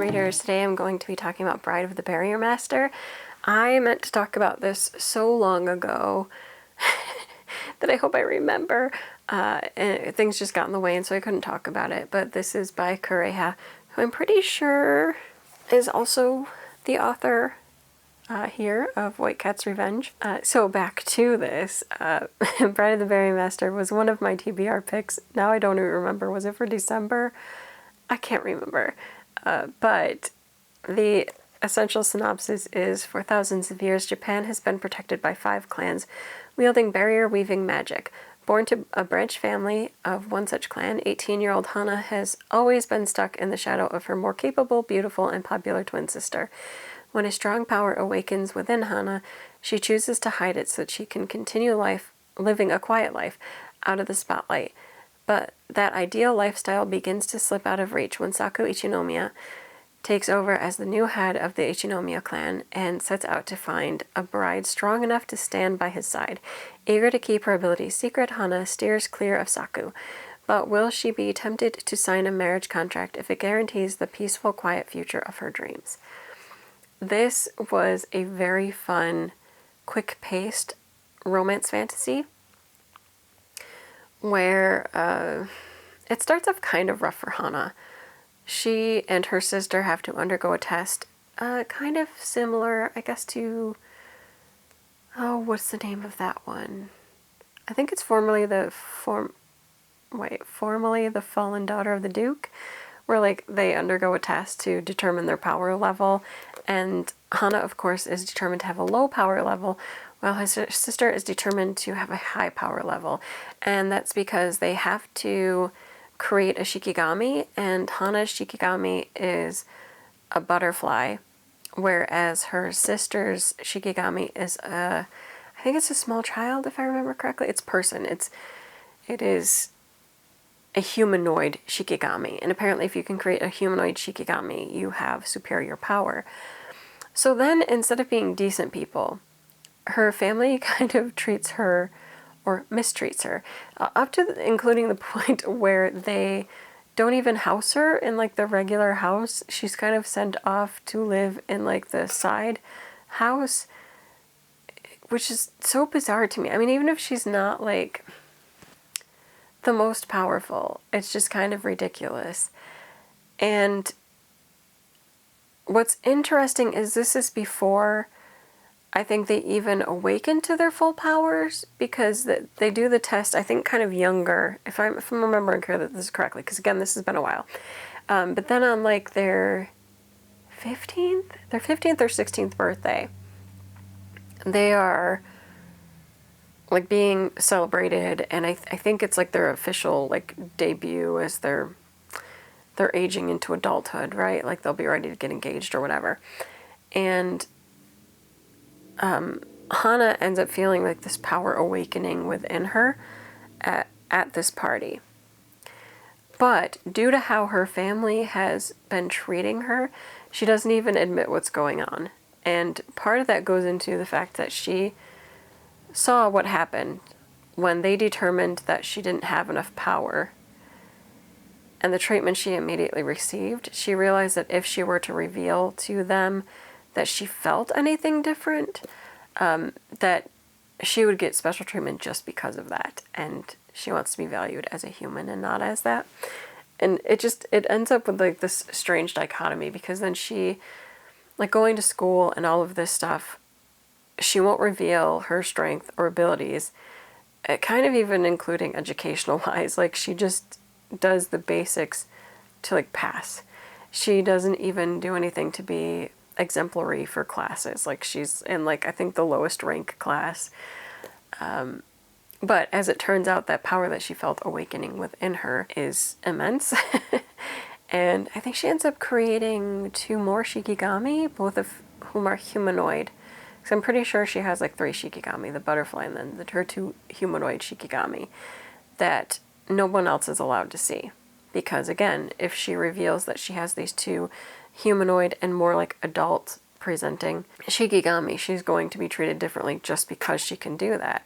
readers. Today I'm going to be talking about Bride of the Barrier Master. I meant to talk about this so long ago that I hope I remember. And things just got in the way, and so I couldn't talk about it. But this is by Kureha, who I'm pretty sure is also the author here of White Cat's Revenge. So back to this. Bride of the Barrier Master was one of my TBR picks. Now I don't even remember. Was it for December? I can't remember. But the essential synopsis is, for thousands of years, Japan has been protected by 5 clans wielding barrier-weaving magic. Born to a branch family of one such clan, 18-year-old Hana has always been stuck in the shadow of her more capable, beautiful, and popular twin sister. When a strong power awakens within Hana, she chooses to hide it so that she can continue living a quiet life out of the spotlight. But that ideal lifestyle begins to slip out of reach when Saku Ichinomiya takes over as the new head of the Ichinomiya clan and sets out to find a bride strong enough to stand by his side. Eager to keep her abilities secret, Hana steers clear of Saku. But will she be tempted to sign a marriage contract if it guarantees the peaceful, quiet future of her dreams? This was a very fun, quick-paced romance fantasy where it starts off kind of rough for Hana. She and her sister have to undergo a test, kind of similar, I guess, to, what's the name of that one? I think it's formerly the Fallen Daughter of the Duke, where like they undergo a test to determine their power level, and Hana, of course, is determined to have a low power level, while his sister is determined to have a high power level. And that's because they have to create a shikigami, and Hana's shikigami is a butterfly, whereas her sister's shikigami is I think it's a small child, if I remember correctly. It's person. It is a humanoid shikigami, and apparently if you can create a humanoid shikigami, you have superior power. So then, instead of being decent people, her family kind of treats her, or mistreats her, up to including the point where they don't even house her in like the regular house. She's kind of sent off to live in like the side house, which is so bizarre to me. I mean, even if she's not like the most powerful, it's just kind of ridiculous. And what's interesting is this is before I think they even awaken to their full powers, because they do the test, I think, kind of younger, if I'm remembering this correctly, because again, this has been a while. But then on like their 15th or 16th birthday, they are like being celebrated, and I think it's like their official like debut as they're aging into adulthood, right? Like they'll be ready to get engaged or whatever. And Hana ends up feeling like this power awakening within her at this party. But due to how her family has been treating her, she doesn't even admit what's going on. And part of that goes into the fact that she saw what happened when they determined that she didn't have enough power, and the treatment she immediately received. She realized that if she were to reveal to them that she felt anything different, that she would get special treatment just because of that. And she wants to be valued as a human and not as that. And it ends up with like this strange dichotomy, because then she, like going to school and all of this stuff, she won't reveal her strength or abilities, kind of even including educational wise. Like she just does the basics to like pass. She doesn't even do anything to be exemplary for classes. Like she's in like, I think the lowest rank class. But as it turns out, that power that she felt awakening within her is immense. And I think she ends up creating 2 more shikigami, both of whom are humanoid. So I'm pretty sure she has like 3 shikigami, the butterfly and then her 2 humanoid shikigami that no one else is allowed to see. Because again, if she reveals that she has these 2 humanoid and more like adult presenting shikigami, she's going to be treated differently just because she can do that.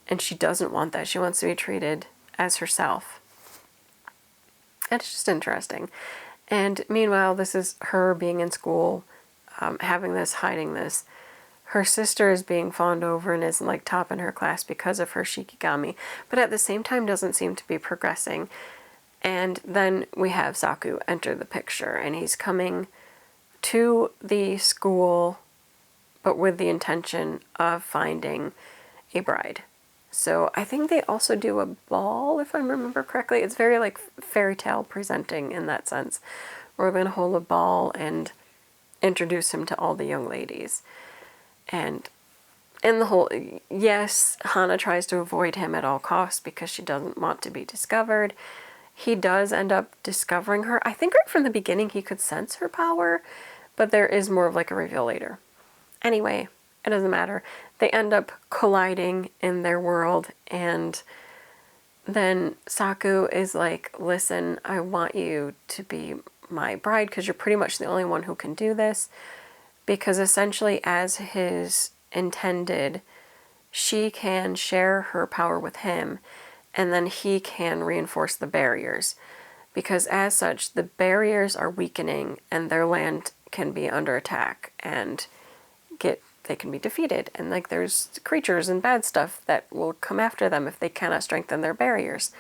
And she doesn't want that. She wants to be treated as herself. And it's just interesting. And meanwhile, this is her being in school, having this, hiding this. Her sister is being fawned over and is like top in her class because of her shikigami, but at the same time doesn't seem to be progressing. And then we have Saku enter the picture, and he's coming to the school, but with the intention of finding a bride. So I think they also do a ball, if I remember correctly. It's very like fairy tale presenting in that sense. We're going to hold a ball and introduce him to all the young ladies. And in the whole, yes, Hana tries to avoid him at all costs because she doesn't want to be discovered. He does end up discovering her. I think right from the beginning he could sense her power, but there is more of like a reveal later. Anyway, it doesn't matter. They end up colliding in their world, and then Saku is like, listen, I want you to be my bride because you're pretty much the only one who can do this. Because essentially, as his intended, she can share her power with him, and then he can reinforce the barriers. Because as such, the barriers are weakening, and their land can be under attack, and they can be defeated. And like there's creatures and bad stuff that will come after them if they cannot strengthen their barriers.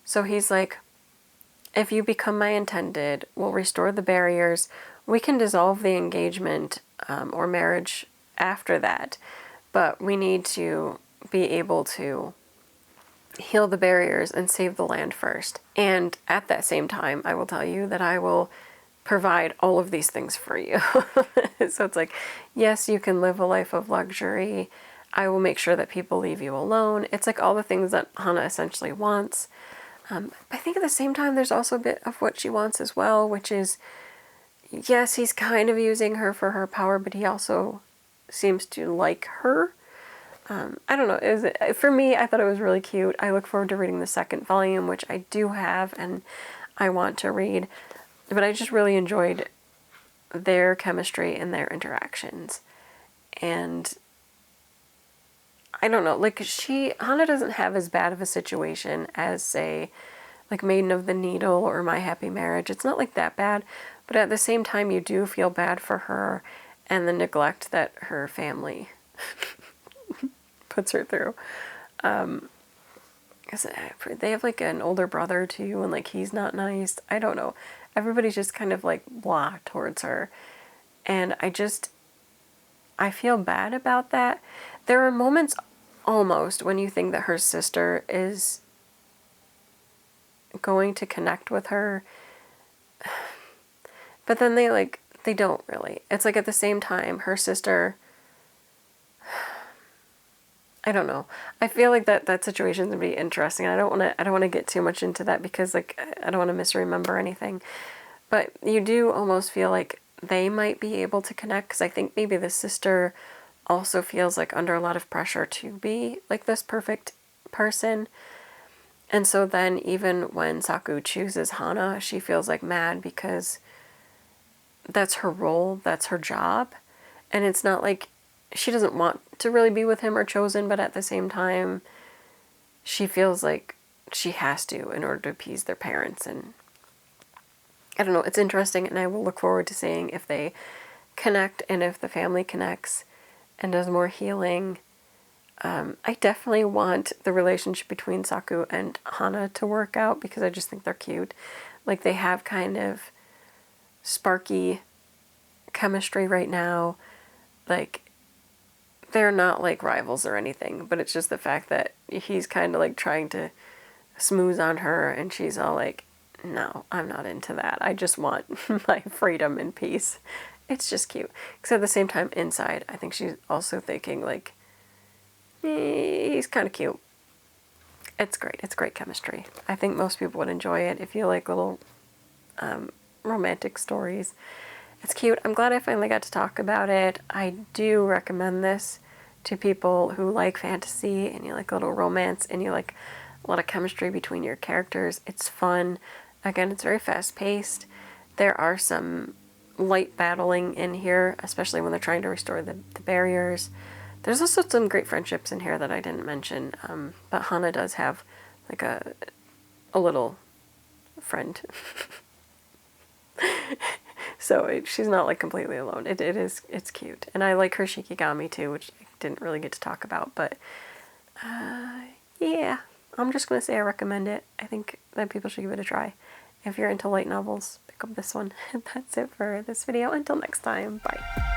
So he's like, if you become my intended, we'll restore the barriers. We can dissolve the engagement or marriage after that, but we need to be able to heal the barriers and save the land first. And at that same time, I will tell you that I will provide all of these things for you. So it's like, yes, you can live a life of luxury. I will make sure that people leave you alone. It's like all the things that Hana essentially wants. I think at the same time, there's also a bit of what she wants as well, which is, yes, he's kind of using her for her power, but he also seems to like her. I don't know. For me, I thought it was really cute. I look forward to reading the second volume, which I do have and I want to read. But I just really enjoyed their chemistry and their interactions. And I don't know, like Hana doesn't have as bad of a situation as, say, like Maiden of the Needle or My Happy Marriage. It's not like that bad, but at the same time you do feel bad for her and the neglect that her family puts her through. They have like an older brother too, and like he's not nice. I don't know. Everybody's just kind of like blah towards her. And I feel bad about that. There are moments almost when you think that her sister is going to connect with her, but then they don't really. It's like at the same time, her sister, I don't know. I feel like that situation's gonna be interesting. I don't want to get too much into that because like I don't want to misremember anything. But you do almost feel like they might be able to connect, because I think maybe the sister also feels like under a lot of pressure to be like this perfect person. And so then even when Saku chooses Hana, she feels like mad because that's her role, that's her job. And it's not like she doesn't want to really be with him or chosen, but at the same time, she feels like she has to in order to appease their parents. And I don't know, it's interesting, and I will look forward to seeing if they connect and if the family connects and does more healing. I definitely want the relationship between Saku and Hana to work out because I just think they're cute. Like they have kind of sparky chemistry right now. Like they're not like rivals or anything, but it's just the fact that he's kind of like trying to smooth on her and she's all like, no, I'm not into that. I just want my freedom and peace. It's just cute. Because at the same time, inside, I think she's also thinking like, he's kind of cute. It's great. It's great chemistry. I think most people would enjoy it if you like little romantic stories. It's cute. I'm glad I finally got to talk about it. I do recommend this to people who like fantasy and you like a little romance and you like a lot of chemistry between your characters. It's fun. Again, it's very fast-paced. There are some light battling in here, especially when they're trying to restore the barriers. There's also some great friendships in here that I didn't mention, but Hana does have like a little friend. So she's not like completely alone. It's cute. And I like her Shikigami too, which I didn't really get to talk about, but yeah, I'm just going to say I recommend it. I think that people should give it a try. If you're into light novels, pick up this one. That's it for this video. Until next time, bye.